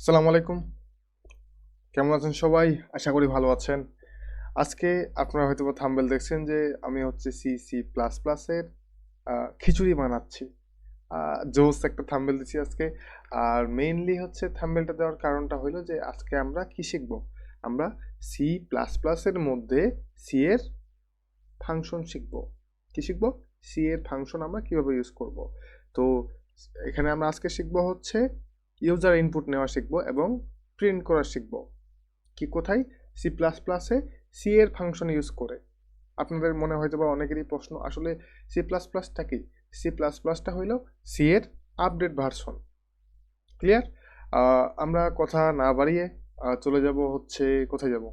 আসসালামু আলাইকুম। কেমন আছেন সবাই? আশা করি ভালো আছেন। আজকে আপনারা হয়তোবা থাম্বনেল দেখছেন যে আমি হচ্ছে সি সি প্লাস প্লাসের খিচুড়ি বানাচ্ছি। জোস একটা থাম্বনেল দিচ্ছি আজকে। আর মেইনলি হচ্ছে থাম্বনেলটা দেওয়ার কারণটা হলো যে আজকে আমরা কি শিখব? আমরা সি প্লাস প্লাসের মধ্যে সি এর ফাংশন শিখব। কি শিখব? সি এর ফাংশন আমরা কিভাবে ইউজ করব। তো এখানে আমরা আজকে শিখব হচ্ছে ইউজার ইনপুট নেওয়া শিখব এবং প্রিন্ট করা শিখব। কি কোথায়? সি প্লাস প্লাসে সি এর ফাংশন ইউজ করে। আপনাদের মনে হয়তো বা অনেকেরই প্রশ্ন, আসলে সি প্লাস প্লাসটা কি? সি প্লাস প্লাসটা হইল সি এর আপডেট ভার্সন। ক্লিয়ার? আমরা কথা না বাড়িয়ে চলে যাব হচ্ছে, কোথায় যাব?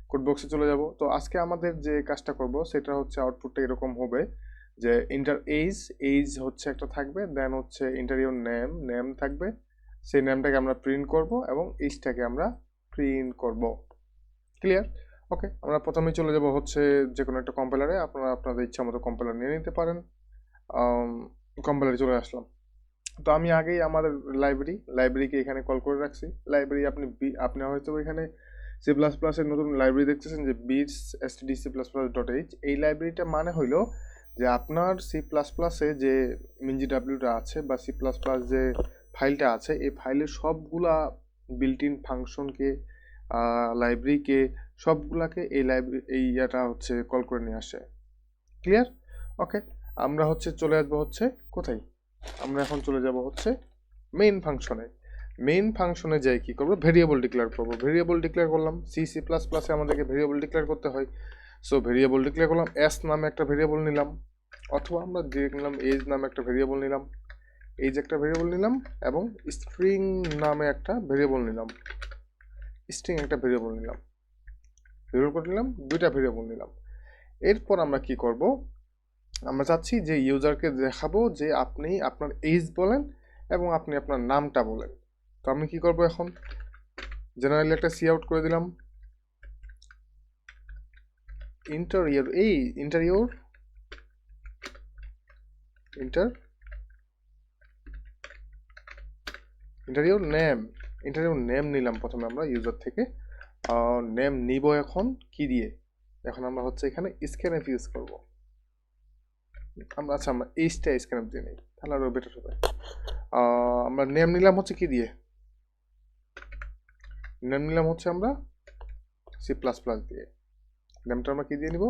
কোড বক্সে চলে যাব। তো আজকে আমাদের যে কাজটা করব সেটা হচ্ছে আউটপুটটা এরকম হবে যে ইন্টার এইজ, এইজ হচ্ছে একটা থাকবে, দেন হচ্ছে ইন্টারিয়র নেম, নেম থাকবে। সেই নেমটাকে আমরা প্রিন্ট করব এবং এইজটাকে আমরা প্রিন্ট করব। ক্লিয়ার? ওকে, আমরা প্রথমেই চলে যাব হচ্ছে যে কোনো একটা কম্পাইলারে। আপনারা আপনাদের ইচ্ছা মতো কম্পাইলার নিয়ে নিতে পারেন। কম্পাইলারে চলে আসলাম। তো আমি আগেই আমাদের লাইব্রেরিকে এখানে কল করে রাখছি। লাইব্রেরি আপনি হয়তো এখানে সি প্লাস প্লাসের নতুন লাইব্রেরি দেখতেছেন যে বিটস stdc++ ডট এইচ। এই লাইব্রেরিটা মানে হইলো যে আপনার সি প্লাস প্লাসে যে মিনজি ডাব্লিউটা আছে বা সি প্লাস প্লাস যে ফাইলটা আছে, এই ফাইলের সবগুলা বিল্ট ইন ফাংশনকে, লাইব্রেরিকে, সবগুলাকে এই ইয়াটা হচ্ছে কল করে নিয়ে আসে। ক্লিয়ার? ওকে, আমরা হচ্ছে চলে আসবো হচ্ছে কোথায়? আমরা এখন চলে যাব হচ্ছে মেইন ফাংশনে। মেইন ফাংশনে যাই কি করবো? ভেরিয়েবল ডিক্লেয়ার করবো। ভেরিয়েবল ডিক্লেয়ার করলাম, সি সি প্লাস প্লাসে আমাদেরকে ভেরিয়েবল ডিক্লেয়ার করতে হয়। সো ভেরিয়েবল ডিক্লেয়ার করলাম, এস নামে একটা ভেরিয়েবল নিলাম, অথবা আমরা ডিরেক্ট নিলাম এজ নামে একটা ভেরিয়েবল নিলাম, এজ একটা ভেরিয়েবল নিলাম, এবং স্ট্রিং নামে একটা ভেরিয়েবল নিলাম, স্ট্রিং একটা ভেরিয়েবল নিলাম, ভেরিয়েবল করে নিলাম, দুইটা ভেরিয়েবল নিলাম। এরপর আমরা কি করব? আমরা চাচ্ছি যে ইউজারকে দেখাবো যে আপনি আপনার এজ বলেন এবং আপনি আপনার নামটা বলেন। তো আমি কি করব এখন? জেনারেলি একটা সি আউট করে দিলাম, ইন্টারিয়র এই interior inter interior name, interior name নিলাম প্রথমে আমরা ইউজার থেকে। নেম নিব এখন কি দিয়ে? এখন আমরা হচ্ছে এখানে স্ক্যানএফ ইউজ করব। আমরা এইচটা স্ক্যানএফ দিয়ে নিই, তাহলে আরো বেটার হবে। আমরা নেম নিলাম হচ্ছে কি দিয়ে? নেম নিলাম হচ্ছে আমরা সি প্লাস প্লাস দিয়ে। নেমটা আমরা কি দিয়ে নিব?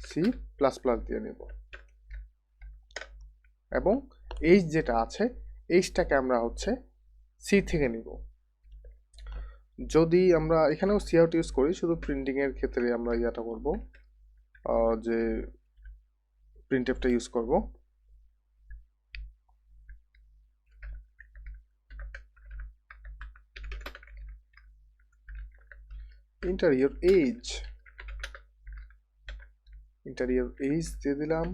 সি প্লাস প্লাস দিয়ে নিব। এবং এইচ যেটা আছে, এইচটাকে আমরা হচ্ছে সি থেকে নিব। যদি আমরা এখানেও সি আউট ইউজ করি, শুধু প্রিন্টিং এর ক্ষেত্রে আমরা ইয়াটা করব, যে প্রিন্টএফটা ইউজ করব। ইন্টারিয়র এজ, ইন্টারিয়র এজ দিয়ে দিলাম।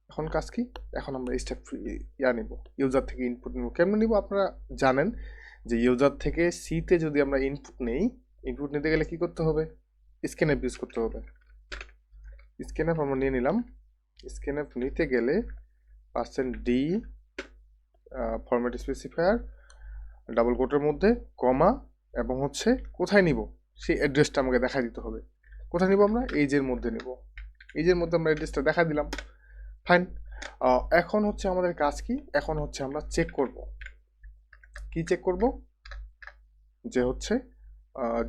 এখন কাজ কি? এখন আমরা স্টেপ ইয়া নিব, ইউজার থেকে ইনপুট নিব। কেমন নিব? আপনারা জানেন যে ইউজার থেকে সিতে যদি আমরা ইনপুট নেই, ইনপুট নিতে গেলে কি করতে হবে? স্ক্যানএফ ইউজ করতে হবে। স্ক্যানএফ আমরা নিয়ে নিলাম। স্ক্যানএফ নিতে গেলে %d ফরম্যাট স্পেসিফায়ার ডাবল কোটের মধ্যে কমা, এবং হচ্ছে কোথায় নিব সেই অ্যাড্রেসটা আমাকে দেখা দিতে হবে। কোথায় নিব? আমরা এইজের মধ্যে নিব। এইজের মধ্যে আমরা অ্যাড্রেসটা দেখা দিলাম। ফাইন। এখন হচ্ছে আমাদের কাজ কি? এখন হচ্ছে আমরা চেক করব। কি চেক করব? যে হচ্ছে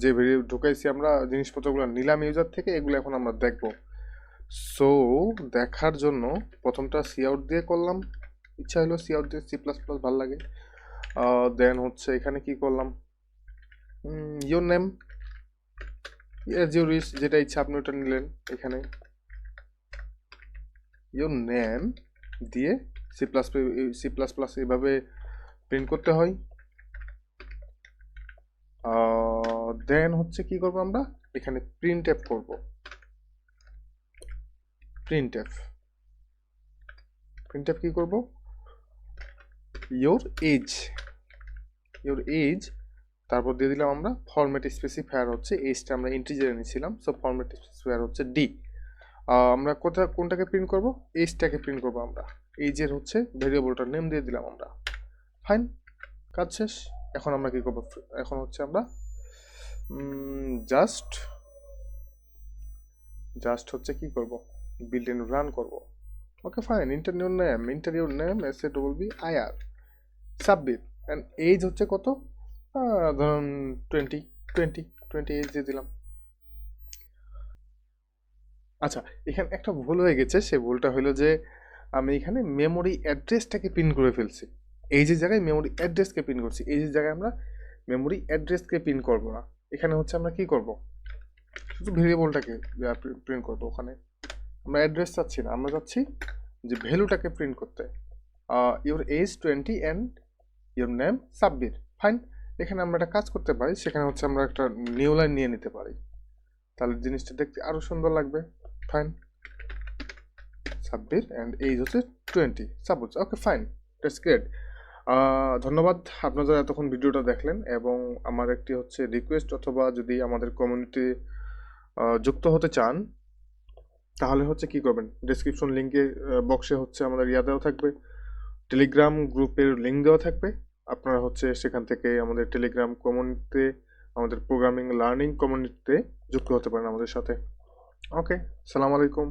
যে ভেরিয়েবল ঢুকাইছি আমরা, জিনিসপত্রগুলো নিলাম ইউজার থেকে, এগুলো এখন আমরা দেখব। সো দেখার জন্য প্রথমটা সি আউট দিয়ে করলাম, ইচ্ছা হলো সি আউট দিয়ে, সি প্লাস প্লাস ভালো লাগে। দেন হচ্ছে এখানে কি করলাম? Your name, as your wish, যেটা ইচ্ছা আপনি ওটা নিলেন। এখানে ইউর নেম দিয়ে সি প্লাস প্লাস এভাবে প্রিন্ট করতে হয়। দেন হচ্ছে কি করব? আমরা এখানে প্রিন্ট এফ করব। প্রিন্ট এফ কি করব? ইউর এজ, ইউর এজ, তারপর দিয়ে দিলাম আমরা ফরম্যাট স্পেসিফায়ার হচ্ছে এজটা আমরা ইন্টিজারে নিয়েছিলাম, সো ফরম্যাট স্পেসিফায়ার হচ্ছে ডি। আমরা কোনটাকে প্রিন্ট করব? এজটাকে প্রিন্ট করব আমরা। এজের হচ্ছে ভেরিয়েবলটার নেম দিয়ে দিলাম আমরা। ফাইন, কাজ শেষ। এখন আমরা কি করবো? এখন হচ্ছে আমরা জাস্ট হচ্ছে কি করব, বিল্ড ইন রান করব। Okay fine, enter your name S A double B I R, submit. And age হচ্ছে কত? ধরুন 20 টোয়েন্টি টোয়েন্টি এজ দিয়ে দিলাম। আচ্ছা, এখানে একটা ভুল হয়ে গেছে। সে ভুলটা হলো যে আমি এখানে মেমোরি অ্যাড্রেসটাকে পিন করে ফেলছি। এই যে জায়গায় মেমোরি অ্যাড্রেসকে পিন করছি, এই যে জায়গায় আমরা মেমোরি অ্যাড্রেসকে পিন করব না। এখানে হচ্ছে আমরা কি করব, শুধু ভেরিয়েবলটাকে প্রিন্ট করবো। ওখানে আমরা অ্যাড্রেস চাচ্ছি না, আমরা চাচ্ছি যে ভ্যালুটাকে প্রিন্ট করতে। Your age 20 and your name Sabbir. Fine. এখানে আমরা একটা কাজ করতে পারি, সেখানে হচ্ছে আমরা একটা নিউ লাইন নিয়ে নিতে পারি, তাহলে জিনিসটা দেখতে আরো সুন্দর লাগবে। ফাইন, সাব্বির অ্যান্ড এজ হচ্ছে 20 suppose. Okay fine, that's great. ধন্যবাদ আপনারা এতক্ষণ ভিডিওটা দেখলেন। এবং আমার একটি হচ্ছে রিকোয়েস্ট, অথবা যদি আমাদের কমিউনিটি যুক্ত হতে চান, তাহলে হচ্ছে কি করবেন, ডেসক্রিপশন লিঙ্কে বক্সে হচ্ছে আমাদের দেওয়া থাকবে, টেলিগ্রাম গ্রুপের লিঙ্ক দেওয়া থাকবে। আপনারা হচ্ছে সেখান থেকে আমাদের টেলিগ্রাম কমিউনিটিতে, আমাদের প্রোগ্রামিং লার্নিং কমিউনিটিতে যুক্ত হতে পারেন আমাদের সাথে। ওকে, সালাম আলাইকুম।